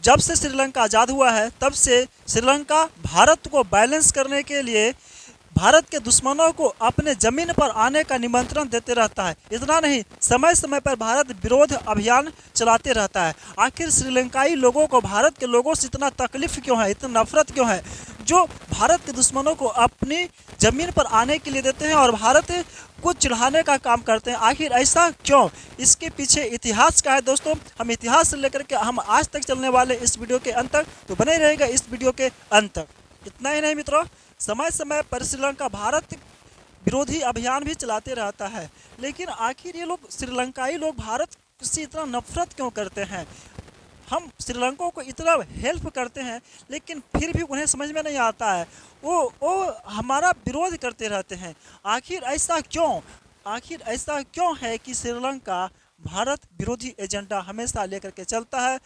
जब से श्रीलंका आज़ाद हुआ है तब से श्रीलंका भारत को बैलेंस करने के लिए भारत के दुश्मनों को अपने ज़मीन पर आने का निमंत्रण देते रहता है। इतना नहीं, समय समय पर भारत विरोध अभियान चलाते रहता है। आखिर श्रीलंकाई लोगों को भारत के लोगों से इतना तकलीफ क्यों है, इतना नफरत क्यों है, जो भारत के दुश्मनों को अपनी ज़मीन पर आने के लिए देते हैं और भारत को चिढ़ाने का काम करते हैं? आखिर ऐसा क्यों? इसके पीछे इतिहास का है दोस्तों। हम इतिहास से लेकर के हम आज तक चलने वाले इस वीडियो के अंत तक, तो बने रहेगा इस वीडियो के अंत तक। इतना ही नहीं मित्रों, समय समय पर श्रीलंका भारत विरोधी अभियान भी चलाते रहता है। लेकिन आखिर ये लोग श्रीलंकाई लोग भारत से इतना नफरत क्यों करते हैं? हम श्रीलंका को इतना हेल्प करते हैं लेकिन फिर भी उन्हें समझ में नहीं आता है, वो हमारा विरोध करते रहते हैं। आखिर ऐसा क्यों? आखिर ऐसा क्यों है कि श्रीलंका भारत विरोधी एजेंडा हमेशा लेकर के चलता है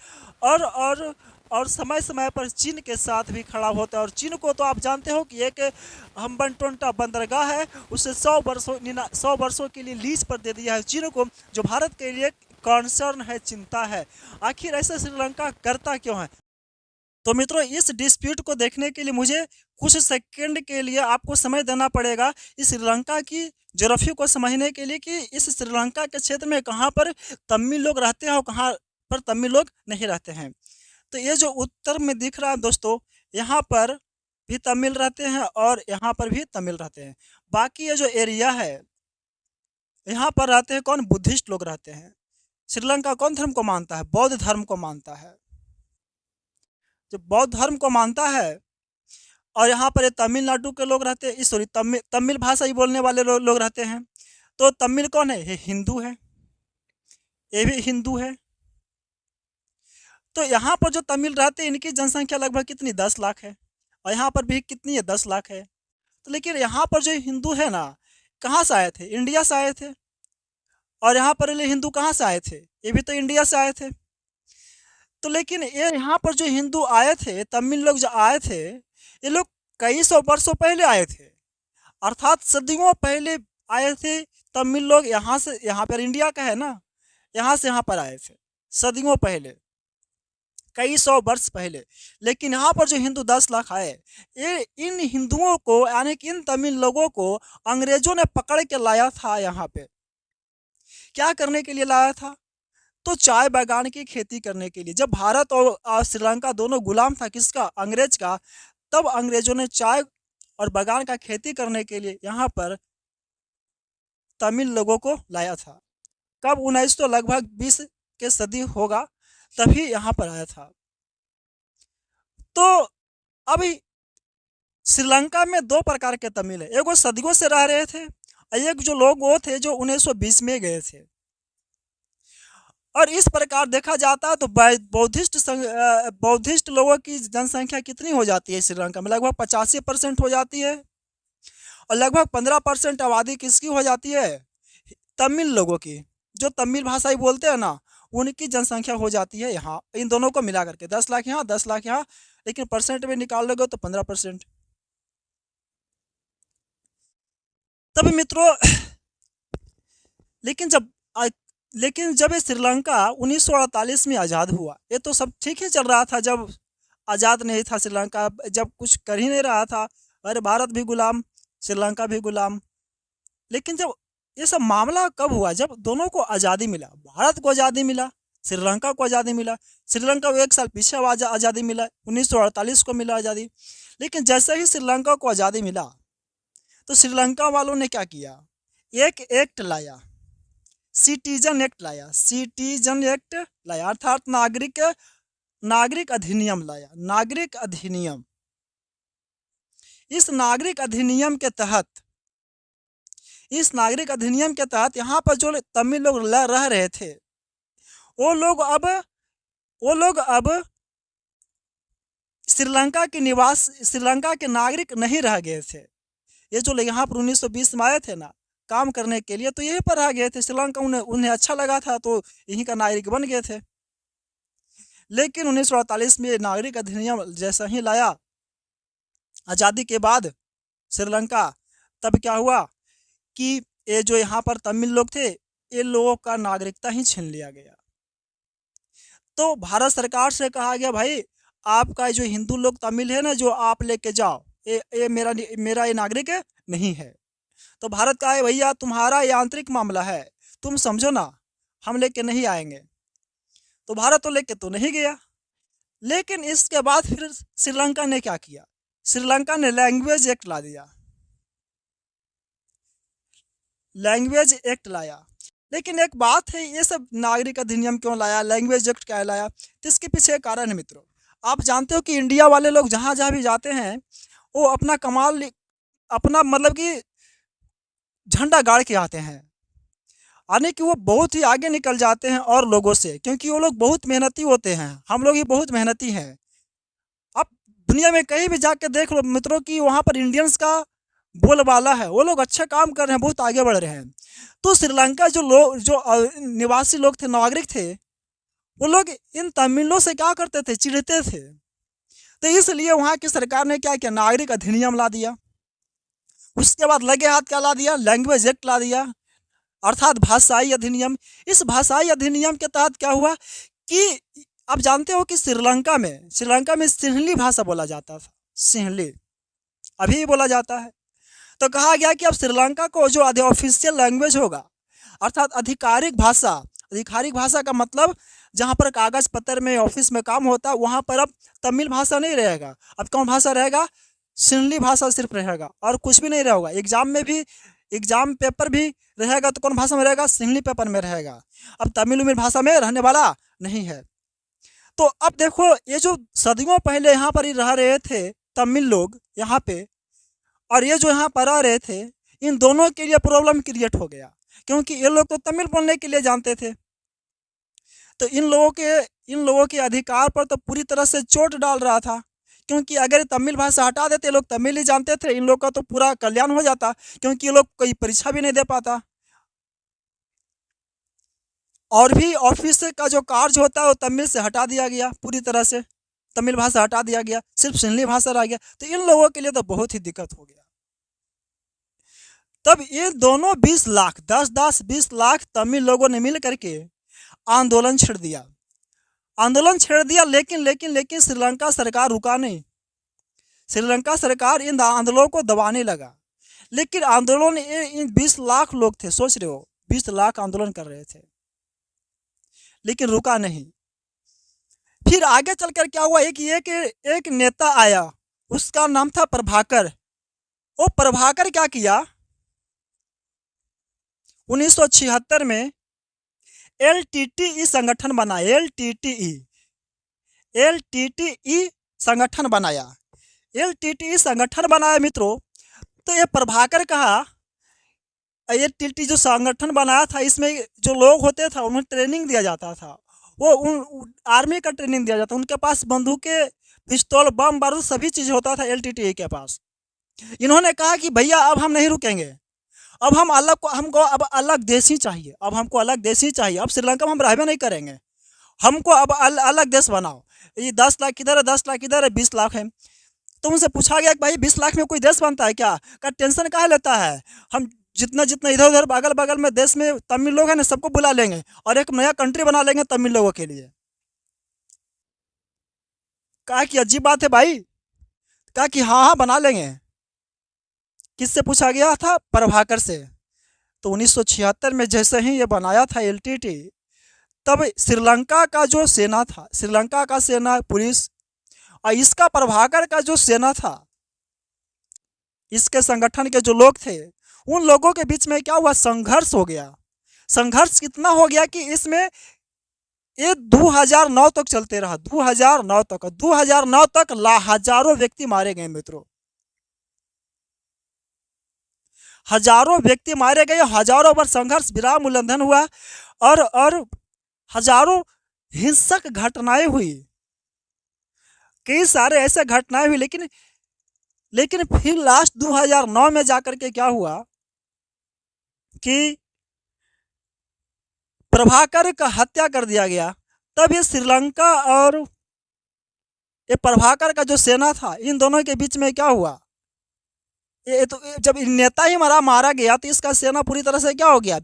और समय समय पर चीन के साथ भी खड़ा होता है? और चीन को तो आप जानते हो कि एक हम्बनटोटा बंदरगाह है, उसे 100 वर्षों के लिए लीज पर दे दिया है चीन को, जो भारत के लिए कंसर्न है, चिंता है। आखिर ऐसा श्रीलंका करता क्यों है? तो मित्रों, इस डिस्प्यूट को देखने के लिए मुझे कुछ सेकंड के लिए आपको समय देना पड़ेगा इस श्रीलंका की ज्योग्राफी को समझने के लिए कि इस श्रीलंका के क्षेत्र में कहाँ पर तमिल लोग रहते हैं और कहाँ पर तमिल लोग नहीं रहते हैं। तो ये जो उत्तर में दिख रहा है दोस्तों, यहाँ पर भी तमिल रहते हैं और यहाँ पर भी तमिल रहते हैं। बाकी ये जो एरिया है, यहाँ पर रहते हैं कौन? बुद्धिस्ट लोग रहते हैं। श्रीलंका कौन धर्म को मानता है? बौद्ध धर्म को मानता है। जो बौद्ध धर्म को मानता है, और यहाँ पर ये तमिलनाडु के लोग रहते हैं, सॉरी तमिल भाषा ही बोलने वाले लोग रहते हैं। तो तमिल कौन है? ये हिंदू है, ये भी हिंदू है। तो यहाँ पर जो तमिल रहते हैं, इनकी जनसंख्या लगभग कितनी? 10 लाख है। और यहाँ पर भी कितनी है? 10 लाख है। तो लेकिन यहाँ पर जो हिंदू है ना, कहाँ से आए थे? इंडिया से आए थे। और यहाँ पर ये हिंदू कहाँ से आए थे? ये भी तो इंडिया से आए थे। तो लेकिन ये यहाँ पर जो हिंदू आए थे, तमिल लोग जो आए थे, ये लोग कई सौ वर्षों पहले आए थे, अर्थात सदियों पहले आए थे। तमिल लोग यहाँ से, यहाँ पर इंडिया का है ना, यहाँ से यहाँ पर आए थे सदियों पहले, कई सौ वर्ष पहले। लेकिन यहाँ पर जो हिंदू 10 लाख आए, ये इन हिंदुओं को, यानी कि इन तमिल लोगों को अंग्रेजों ने पकड़ के लाया था यहाँ पे। क्या करने के लिए लाया था? तो चाय बागान की खेती करने के लिए। जब भारत और श्रीलंका दोनों गुलाम था किसका? अंग्रेज का। तब अंग्रेजों ने चाय और बागान का खेती करने के लिए यहाँ पर तमिल लोगों को लाया था। कब? 19 लगभग 20 के सदी होगा, तभी यहाँ पर आया था। तो अभी श्रीलंका में 2 प्रकार के तमिल है। एक वो सदियों से रह रहे थे, और एक जो लोग वो थे जो 1920 में गए थे। और इस प्रकार देखा जाता है तो बौद्धिस्ट लोगों की जनसंख्या कितनी हो जाती है श्रीलंका में? लगभग 85% हो जाती है। और लगभग 15% आबादी किसकी हो जाती है? तमिल लोगों की, जो तमिल भाषा ही बोलते हैं ना, उनकी जनसंख्या हो जाती है यहाँ। इन दोनों को मिला करके 10 लाख यहाँ, 10 लाख यहाँ, लेकिन परसेंट में निकाल लोगे तो 15%। तब मित्रों, लेकिन जब लेकिन जब ये श्रीलंका 1948 में आज़ाद हुआ, ये तो सब ठीक ही चल रहा था। जब आज़ाद नहीं था श्रीलंका, जब कुछ कर ही नहीं रहा था, अरे भारत भी गुलाम, श्रीलंका भी गुलाम। लेकिन जब ये सब मामला कब हुआ? जब दोनों को आज़ादी मिला, भारत को आज़ादी मिला, श्रीलंका को आज़ादी मिला। श्रीलंका को 1 साल पीछे आज़ादी मिला, 1948 को मिला आज़ादी। लेकिन जैसे ही श्रीलंका को आज़ादी मिला, तो श्रीलंका वालों ने क्या किया? एक एक्ट लाया, सिटीजन एक्ट लाया। सिटीजन एक्ट लाया अर्थात नागरिक अधिनियम लाया। नागरिक अधिनियम। इस नागरिक अधिनियम के तहत यहाँ पर जो तमिल लोग रह रहे थे, वो लोग अब श्रीलंका के नागरिक नहीं रह गए थे। ये जो यहाँ पर 1920 में आए थे ना काम करने के लिए, तो यहीं पर रह गए थे। श्रीलंका उन्हें अच्छा लगा था, तो यहीं का नागरिक बन गए थे। लेकिन 1948 में नागरिक अधिनियम जैसा ही लाया आज़ादी के बाद श्रीलंका, तब क्या हुआ कि ये जो यहाँ पर तमिल लोग थे, ये लोगों का नागरिकता ही छीन लिया गया। तो भारत सरकार से कहा गया भाई आपका जो हिंदू लोग तमिल है ना जो आप लेके जाओ, ये मेरा ये नागरिक है नहीं है। तो भारत का है भैया तुम्हारा ये आंतरिक मामला है, तुम समझो ना, हम लेके नहीं आएंगे। तो भारत तो लेके तो नहीं गया। लेकिन इसके बाद फिर श्रीलंका ने क्या किया, श्रीलंका ने लैंग्वेज एक्ट ला दिया, लैंग्वेज एक्ट लाया। लेकिन एक बात है, ये सब नागरिक अधिनियम क्यों लाया, लैंग्वेज एक्ट क्या लाया, तो इसके पीछे एक कारण है मित्रों। आप जानते हो कि इंडिया वाले लोग जहाँ जहाँ भी जाते हैं वो अपना कमाल, अपना मतलब कि झंडा गाड़ के आते हैं, यानी कि वो बहुत ही आगे निकल जाते हैं और लोगों से, क्योंकि वो लोग बहुत मेहनती होते हैं, हम लोग ही बहुत मेहनती हैं। आप दुनिया में कहीं भी जाके देख लो मित्रों कि वहाँ पर इंडियंस का बोलबाला है, वो लोग अच्छे काम कर रहे हैं, बहुत आगे बढ़ रहे हैं। तो श्रीलंका जो लोग जो निवासी लोग थे, नागरिक थे, वो लोग इन तमिलों से क्या करते थे, चिढ़ते थे। तो इसलिए वहाँ की सरकार ने क्या किया, नागरिक अधिनियम ला दिया। उसके बाद लगे हाथ क्या ला दिया, लैंग्वेज एक्ट ला दिया, अर्थात भाषाई अधिनियम। इस भाषाई अधिनियम के तहत क्या हुआ कि आप जानते हो कि श्रीलंका में सिंहली भाषा बोला जाता था, सिंहली अभी भी बोला जाता है। तो कहा गया कि अब श्रीलंका को जो ऑफिशियल लैंग्वेज होगा, अर्थात आधिकारिक भाषा का मतलब जहाँ पर कागज पत्र में ऑफिस में काम होता है वहाँ पर अब तमिल भाषा नहीं रहेगा। अब कौन भाषा रहेगा, सिंहली भाषा सिर्फ रहेगा और कुछ भी नहीं रहेगा। एग्जाम में भी, एग्जाम पेपर भी रहेगा तो कौन भाषा में रहेगा, सिंहली पेपर में रहेगा। अब तमिल उमिल भाषा में रहने वाला नहीं है। तो अब देखो ये जो सदियों पहले यहाँ पर ही रह रहे थे तमिल लोग यहाँ पे, और ये जो यहाँ पर रह रहे थे, इन दोनों के लिए प्रॉब्लम क्रिएट हो गया, क्योंकि ये लोग तो तमिल बोलने के लिए जानते थे। तो इन लोगों के अधिकार पर तो पूरी तरह से चोट डाल रहा था, क्योंकि अगर तमिल भाषा हटा देते, लोग तमिल ही जानते थे, इन लोग का तो पूरा कल्याण हो जाता, क्योंकि ये लोग कोई परीक्षा भी नहीं दे पाता, और भी ऑफिस का जो कार्य होता है वो तमिल से हटा दिया गया, पूरी तरह से तमिल भाषा हटा दिया गया, सिर्फ सिंहली भाषा रह गया। तो इन लोगों के लिए तो बहुत ही दिक्कत हो गया। तब ये दोनों 20 लाख 20 लाख तमिल लोगों ने मिल करके आंदोलन छेड़ दिया, लेकिन श्रीलंका सरकार रुका नहीं। श्रीलंका सरकार इन आंदोलनों को दबाने लगा। लेकिन आंदोलन इन 20 लाख लोग थे, सोच रहे हो 20 लाख आंदोलन कर रहे थे, लेकिन रुका नहीं। फिर आगे चलकर क्या हुआ, एक नेता आया, उसका नाम था प्रभाकर। वो प्रभाकर क्या किया, 1976 में LTTE संगठन बनाया, LTTE संगठन बनाया, LTTE संगठन बनाया मित्रों। तो ये प्रभाकर कहा, LTTE जो संगठन बनाया था इसमें जो लोग होते थे उन्हें ट्रेनिंग दिया जाता था, वो आर्मी का ट्रेनिंग दिया जाता, उनके पास बंदूकें, पिस्तौल, बम बारूद सभी चीज़ होता था LTTE के पास। इन्होंने कहा कि भैया अब हम नहीं रुकेंगे, अब हमको अब अलग देश ही चाहिए, अब हमको अलग देश ही चाहिए, अब श्रीलंका में हम रहबे नहीं करेंगे, हमको अब अलग देश बनाओ। ये 10 लाख किधर है, 10 लाख किधर है, 20 लाख है। तो उनसे पूछा गया कि भाई 20 लाख में कोई देश बनता है क्या, का टेंशन काहे लेता है, हम जितना इधर उधर अगल बगल में देश में तमिल लोग हैं ना सबको बुला लेंगे और एक नया कंट्री बना लेंगे तमिल लोगों के लिए। कहा कि अजीब बात है भाई, कहा कि हाँ हाँ बना लेंगे। किससे पूछा गया था, प्रभाकर से। तो 1976 में जैसे ही ये बनाया था LTTE, तब श्रीलंका का जो सेना था, श्रीलंका का सेना पुलिस और इसका प्रभाकर का जो सेना था, इसके संगठन के जो लोग थे, उन लोगों के बीच में क्या हुआ, संघर्ष हो गया। संघर्ष कितना हो गया कि इसमें ये 2009 तक चलते रहा, 2009 तक हजारों व्यक्ति मारे गए मित्रों, हजारों व्यक्ति मारे गए, हजारों बार संघर्ष विराम उल्लंघन हुआ और हजारों हिंसक घटनाएं हुई, कई सारे ऐसे घटनाएं हुई। लेकिन फिर लास्ट 2009 में जाकर के क्या हुआ कि प्रभाकर का हत्या कर दिया गया। तब ये श्रीलंका और ये प्रभाकर का जो सेना था, इन दोनों के बीच में क्या हुआ, ये तो जब नेता ही मारा गया तो इसका सेना पूरी तरह से क्या हो गया,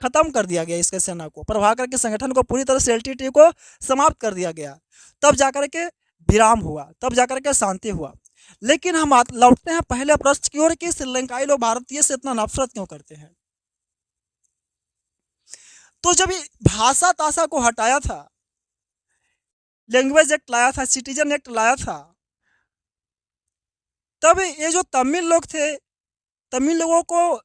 खत्म कर दिया गया, इसके सेना को, प्रभाकर के संगठन को पूरी तरह से एलटीटी को समाप्त कर दिया गया। तब जाकर के विराम हुआ, तब जाकर के शांति हुआ। लेकिन हम लौटते हैं पहले प्रश्न की ओर कि श्रीलंकाई लोग भारतीय से इतना नफरत क्यों करते हैं। तो जब ये भाषा ताषा को हटाया था, लैंग्वेज एक्ट लाया था, सिटीजन एक्ट लाया था, तब ये जो तमिल लोग थे, तमिल लोगों को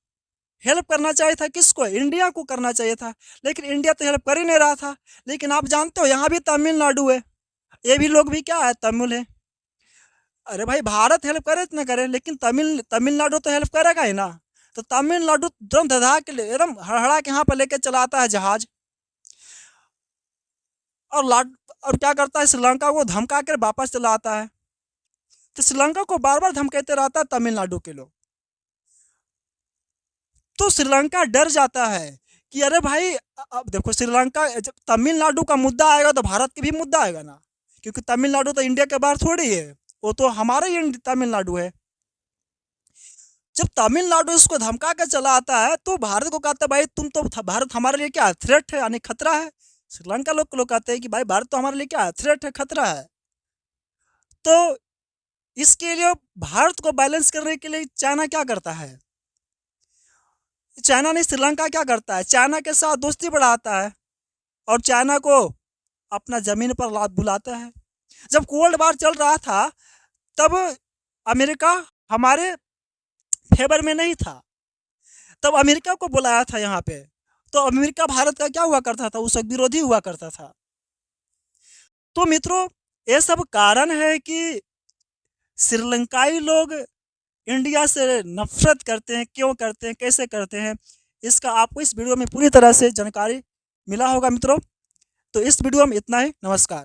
हेल्प करना चाहिए था, किसको, इंडिया को करना चाहिए था। लेकिन इंडिया तो हेल्प कर ही नहीं रहा था। लेकिन आप जानते हो यहाँ भी तमिलनाडु है, ये भी लोग भी क्या है, तमिल है। अरे भाई भारत हेल्प करे न करे, लेकिन तमिलनाडु तो हेल्प करेगा ही ना। तो तमिलनाडु तुरंत धधा के एकदम हड़हड़ा के यहाँ पर लेके चलाता है जहाज, और क्या करता है, श्रीलंका को धमका कर वापस चला आता है। तो श्रीलंका को बार बार धमकाते रहता है तमिलनाडु के लोग। तो श्रीलंका डर जाता है कि अरे भाई अब देखो, श्रीलंका जब तमिलनाडु का मुद्दा आएगा तो भारत की भी मुद्दा आएगा ना, क्योंकि तमिलनाडु तो इंडिया के बाहर थोड़ी है, वो तो हमारा ही तमिलनाडु है। जब तमिलनाडु इसको धमका के चला आता है तो भारत को कहता है भाई तुम तो, भारत हमारे लिए क्या थ्रेट है, यानी खतरा है। श्रीलंका लोग कहते हैं कि भाई भारत तो हमारे लिए क्या थ्रेट है, खतरा है। तो इसके लिए भारत को बैलेंस करने के लिए चाइना क्या करता है, चाइना नहीं श्रीलंका क्या करता है, चाइना के साथ दोस्ती बढ़ाता है और चाइना को अपना ज़मीन पर बुलाता है। जब कोल्ड वार चल रहा था तब अमेरिका हमारे फेवर में नहीं था, तब अमेरिका को बुलाया था यहाँ पे। तो अमेरिका भारत का क्या हुआ करता था, उसका विरोधी हुआ करता था। तो मित्रों ये सब कारण है कि श्रीलंकाई लोग इंडिया से नफरत करते हैं, क्यों करते हैं, कैसे करते हैं, इसका आपको इस वीडियो में पूरी तरह से जानकारी मिला होगा मित्रों। तो इस वीडियो में इतना ही, नमस्कार।